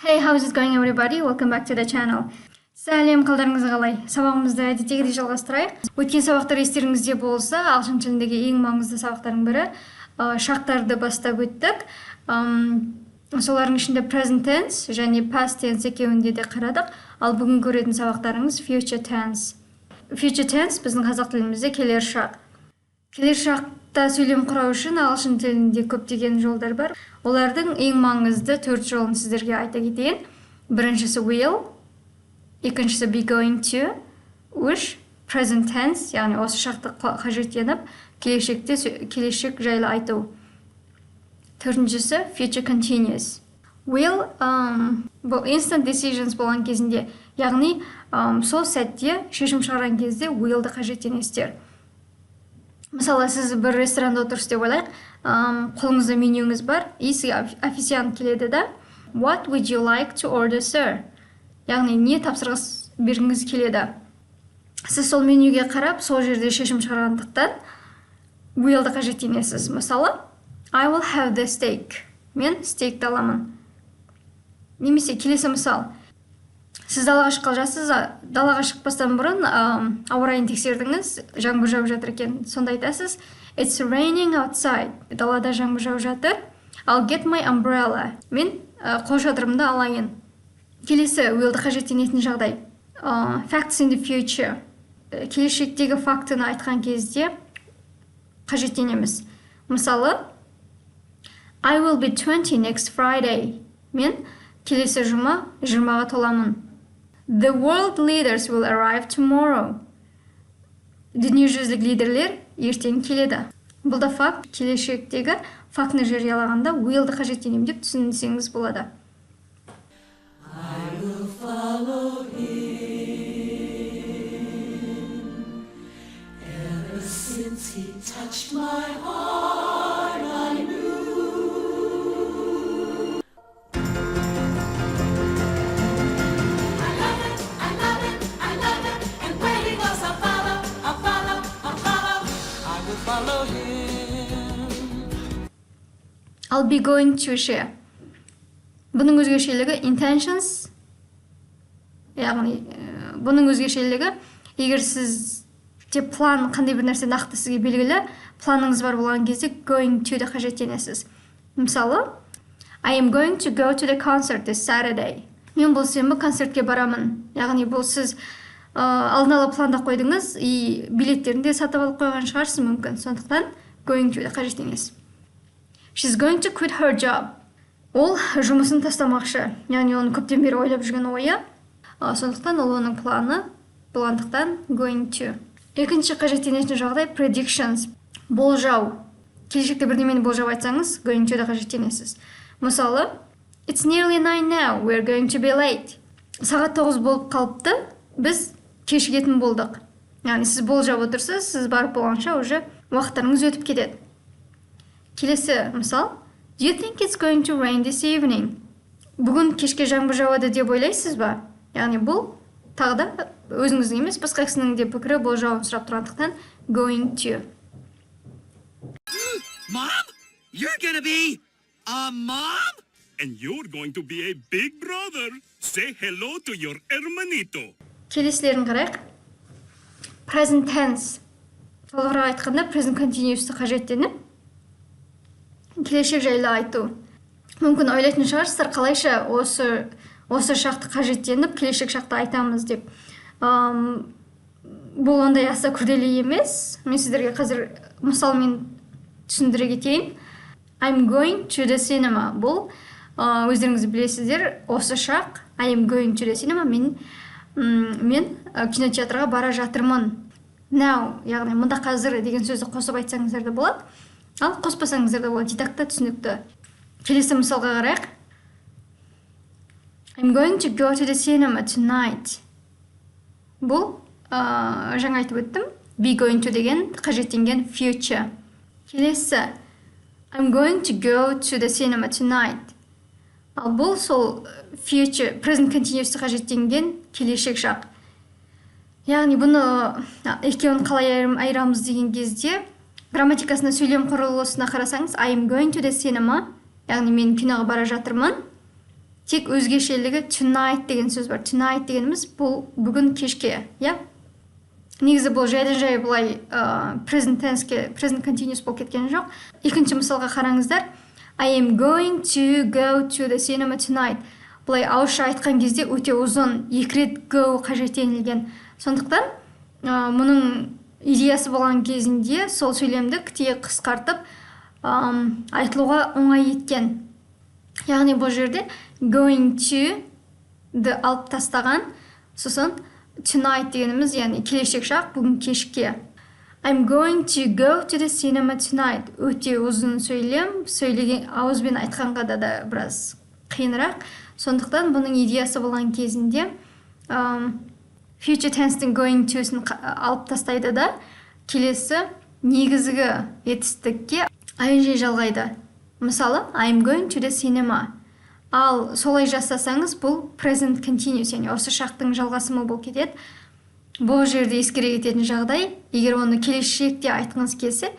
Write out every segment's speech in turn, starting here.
Hey, how's it going everybody? Welcome back to the channel. Сәлем, қалдарыңыз қалай? Сабағымызды әдеттегідей жалғастырайық. Өткен сабақтар естеріңізде болса, ағылшын тіліндегі ең маңызды сабақтардың бірі шақтарды бастап өттік. Солардың ішінде present tense және past tense екеуінде де қарадық. Ал бүгін көретін сабақтарыңыз future tense. Future tense біздің қазақ тілімізде келер шақ. Келер шақта сөйлем құрау үшін ағылшын тілінде көптеген жолдар бар. Олардың ең маңызды 4 жолын сіздерге айта кетейін. Біріншісі will, екіншісі be going to, үш present tense, яғни осы шақты қажеттеніп, келешек жайлы айту. Төртіншісі future continuous. Will бұл instant decisions болған кезінде, яғни сол сәтте шешім шығарған кезде will'ды қажеттенесіздер. Мысалы, сіз бір ресторанда отырсыз деп ойлайық, қолыңызда менюңіз бар, есіге официант келеді да, what would you like to order, sir? Яғни, не тапсырыс бергіңіз келеді? Сіз сол менюге қарап, сол жерде шешім шығарғандықтан will'ды қажеттенесіз. Мысалы, I will have the steak. Мен стейкті аламын. Немесе келесі мысал. Сіз далаға шыққалы жатырсыз, далаға шықпастан бұрын ауа райын тексердіңіз, жаңбыр жауып жатыр екен. Сонда айтасыз, it's raining outside. Далада жаңбыр жауып жатыр. I'll get my umbrella. Мен қолшатырымды алайын. Келесі will'ді қажеттенетін жағдай. Facts in the future. Келешектегі фактіні айтқан кезде қажеттенеміз. Мысалы, I will be 20 next Friday. Мен келесі жұмаға толамын. The world leaders will arrive tomorrow. Дүниежүзілік лидерлер ертең келеді. Бұл да факт, келешектегі фактіні жариялағанда will'ді қажеттенемін деп түсінсеңіз болады. I will follow him. Ever since he touched my heart, I knew. I'll be going to ше. Бұның өзгешелігі intentions. Яғни, бұның өзгешелігі, егер сізде план, қандай бір нәрсе нақты сізге белгілі, планыңыз бар болған кезде going to-ді қажеттенесіз. Мысалы, I am going to go to the concert this Saturday. Мен бұл сенбі концертке барамын. Яғни, бұл сіз алдын ала планда қойдыңыз, и билеттерінде сатып алып қойған шығарсыз мүмкін. Сондықтан going to-ді қажеттенесіз. She's going to quit her job. Ол жұмысын тастамақшы. Яғни, оны көптен бері ойлап жүрген ойы. Сондықтан ол оның планы, болғандықтан going to. Екінші қажеттенетін жағдай predictions. Болжау. Келешекте бірдемені болжау айтсаңыз, going to-да қажеттенесіз. Мысалы, it's nearly 9 now, we're going to be late. Сағат 9 болып қалыпты, біз кешігетін болдық. Яғни, сіз болжап отырсыз, сіз барып болғанша уже уақыттарыңыз өтіп кетеді. Келесі мысал, do you think it's going to rain this evening? Бүгін кешке жаңбыр жауады деп ойлайсыз ба? Яғни, бұл тағы да өзіңіздің емес, басқа кісінің де пікірі болжауын сұрап тұрғандықтан going to. Mom, you're gonna be a mom? And you're going to be a big brother. Say hello to your hermanito. Келесілерін қарайық. Present tense. Толығырақ айтқанда present continuous'ты қажеттеніп, келешек жайлы айту. Мүмкін ойлайтын шығарсыздар, қалайша осы шақты қажеттеніп, келешек шақты айтамыз деп. Бұл ондай аса күрделі емес. Мен сіздерге қазір мысалмен түсіндіре кетейін. I'm going to the cinema. Бұл өздеріңіз білесіздер, осы шақ I am going to the cinema. Мен кинотеатрға бара жатырмын. Now, яғни мұнда қазір деген сөзді қосып айтсаңыздар да болады. Ал қоспасаңыздар да болады, дидактта түсінікті. Келесі мысалға қарайық. I'm going to go to the cinema tonight. Бұл жаңа айтып өттім. Be going to деген қажеттенген future. Келесі I'm going to go to the cinema tonight. Ал бұл сол future, present continuous'ты қажеттенген келешек шақ. Яғни, бұны екеуін қалай айырамыз деген кезде, грамматикасына сөйлем құрылысына қарасаңыз, I am going to the cinema, яғни мен киноға бара жатырмын. Тек өзгешелігі tonight деген сөз бар. Tonight дегеніміз бұл бүгін кешке, иә? Негізі бұл жай бұлай present continuous болып кеткен жоқ. Екінші мысалға қараңыздар. I am going to go to the cinema tonight. Бұлай ауызша айтқан кезде өте ұзын, 2 рет go қажеттенілген. Сондықтан мұның идеясы болған кезінде сол сөйлемді тие қысқартып айтылуға оңай еткен. Яғни бұл жерде going to the алып тастаған, сосын tonight дегеніміз, яғни келешек шақ, бүгін кешке. I'm going to go to the cinema tonight. Өте ұзын сөйлем, сөйлеген ауызбен айтқанға да біраз қиынырақ. Сондықтан бұның идеясы болған кезінде future tense-тің going to-сын алып тастайды да, келесі негізгі етістікке ing жалғайды. Мысалы, I'm going to the cinema. Ал солай жасасаңыз, бұл present continuous, яғни осы шақтың жалғасымы болып кетеді. Бұл жерде ескере кететін жағдай, егер оны келешекте айтқыңыз келсе,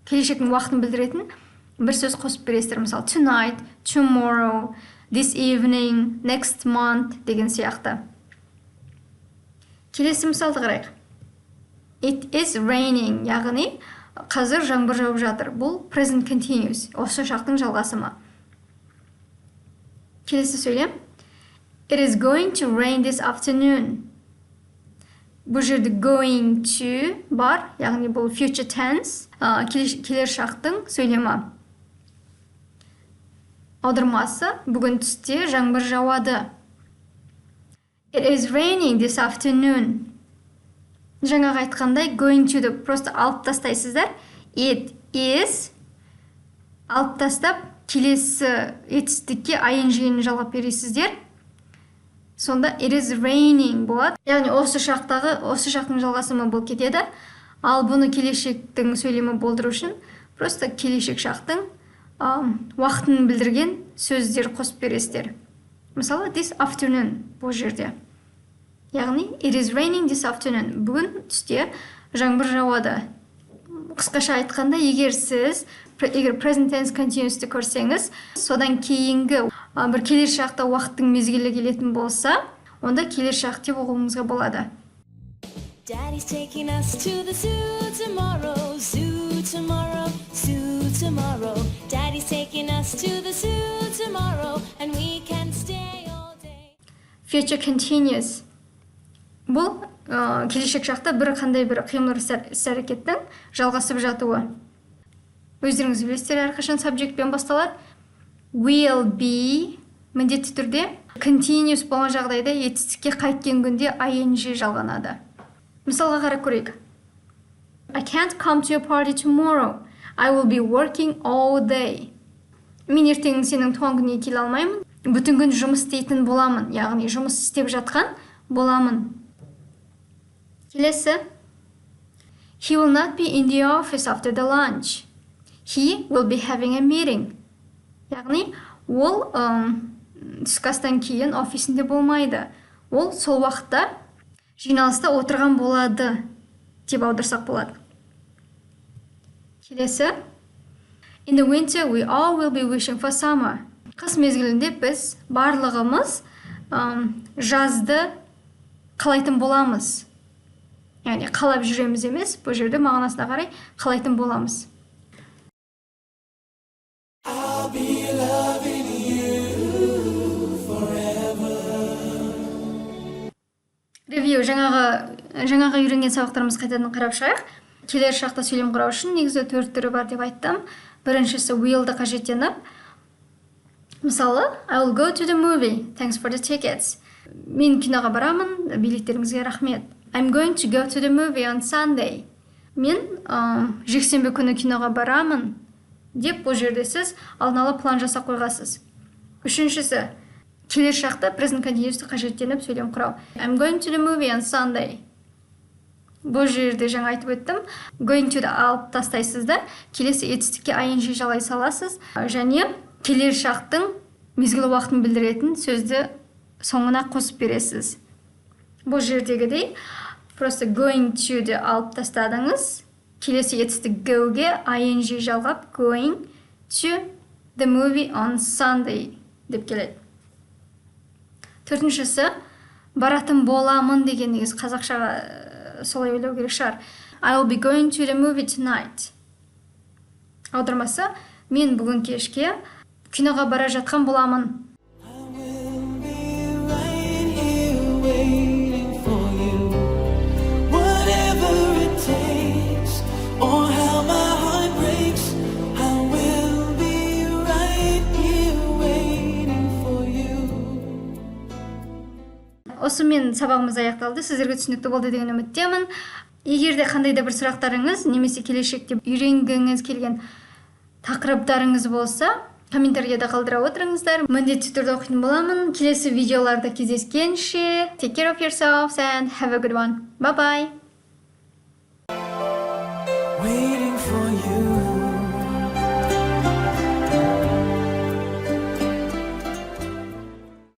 келешектің уақытын білдіретін бір сөз қосып бересіздер. Мысалы, tonight, tomorrow, this evening, next month деген сияқты. Келесі мысалды қарайық. It is raining, яғни қазір жаңбыр жауып жатыр. Бұл present continuous, осы шақтың жалғасымы. Келесі сөйлем. It is going to rain this afternoon. Бұл жерде going to бар, яғни бұл future tense, келер шақтың сөйлемі. Аудармасы, бүгін түсте жаңбыр жауады. It is raining this afternoon. Жаңағы айтқандай going to-ді просто алып тастайсыздар. It is алып тастап, келесі етістікке ing-ні жалғап бересіздер. Сонда it is raining болады. Яғни осы шақтың жалғасымы болып кетеді. Ал бұны келешектің сөйлемі болдыру үшін просто келешек шақтың уақытын білдірген сөздер қосып бересіздер. Мысалы, this afternoon бұл жерде. Яғни it is raining this afternoon. Бүгін түсте жаңбыр жауады. Қысқаша айтқанда, егер present tense continuous'ты көрсеңіз, содан кейінгі бір келер шақта уақыттың мезгілі келетін болса, онда келер шақ деп ұғуыңызға болады. Daddy's taking us to the zoo tomorrow, zoo tomorrow, zoo tomorrow. Daddy's taking us to the zoo tomorrow, and we can stay all day. Future continuous. Бұл келешек шақта бір қандай бір қимыл іс-әрекеттің жалғасып жатуы. Өздеріңіз білесіздер, әрқашан subject-пен басталады. Will be міндетті түрде continuous болған жағдайда етістікке қайткен күнде ing жалғанады. Мысалға қарап көрейік. I can't come to your party tomorrow. I will be working all day. Мен ертең сенің туған күніне келе алмаймын. Бүтін күн жұмыс істейтін боламын. Яғни жұмыс істеп жатқан боламын. Келесі. He will not be in the office after the lunch. He will be having a meeting. Яғни, ол түскі астан кейін офисінде болмайды. Ол сол уақытта жиналыста отырған болады деп аударсақ болады. Келесі. In the winter, we all will be wishing for summer. Қыс мезгілінде біз барлығымыз жазды қалайтын боламыз. Яғни, қалап жүреміз емес, бұл жерде мағынасына қарай қалайтын боламыз. I'll be loving you forever. Ревью, жаңағы үйренген сабақтарымыз қайтадан қарап шығайық. Келер шақта сөйлем құрау үшін негізі 4 түрі бар деп айттым. Біріншісі will-ді қажеттеніп. Мысалы, I will go to the movie. Thanks for the tickets. Мен киноға барамын, билеттеріңізге рахмет. I'm going to go to the movie on Sunday. Мен жексенбі күні киноға барамын деп бұл жерде сіз алдын ала план жасап қойғасыз. Үшіншісі, келер шақта present continuous'ты қажеттеніп сөйлем құрау. I'm going to the movie on Sunday. Бұл жерде жаңа айтып өттім. Going to-ды алып тастайсыз да, келесі етістікке ing жалай саласыз, және келер шақтың мезгіл уақытын білдіретін сөзді соңына қосып бересіз. Бұл жердегідей, просто going to-ді алып тастадыңыз, келесі етістік go-ге ing жалғап going to the movie on Sunday деп келеді. Төртіншісі, баратын боламын деген негізі қазақшаға солай ойлау керек шығар. I'll be going to the movie tonight. Аудармасы, мен бүгін кешке киноға бара жатқан боламын. Осымен сабағымыз аяқталды. Сіздерге түсінікті болды деген үміттемін. Егер де қандай да бір сұрақтарыңыз немесе келешекте үйренгіңіз келген тақырыптарыңыз болса, комментарийда қалдыра отырыңыздар. Міндетті түрде оқитын боламын. Келесі видеоларда кездескенше, take care of yourselves and have a good one. Bye bye.